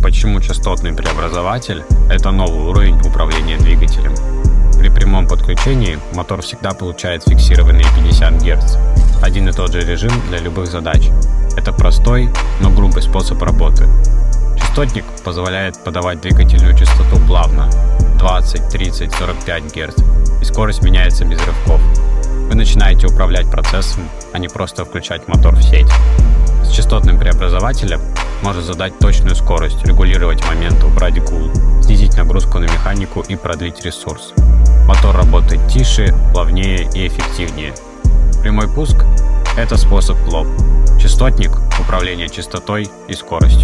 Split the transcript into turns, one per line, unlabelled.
Почему частотный преобразователь – это новый уровень управления двигателем? При прямом подключении мотор всегда получает фиксированные 50 Гц. Один и тот же режим для любых задач. Это простой, но грубый способ работы. Частотник позволяет подавать двигательную частоту плавно – 20, 30, 45 Гц, и скорость меняется без рывков. Вы начинаете управлять процессом, а не просто включать мотор в сеть. С частотным преобразователем можно задать точную скорость, регулировать момент, убрать гул, снизить нагрузку на механику и продлить ресурс. Мотор работает тише, плавнее и эффективнее. Прямой пуск – это способ ЛОП. Частотник – управление частотой и скоростью.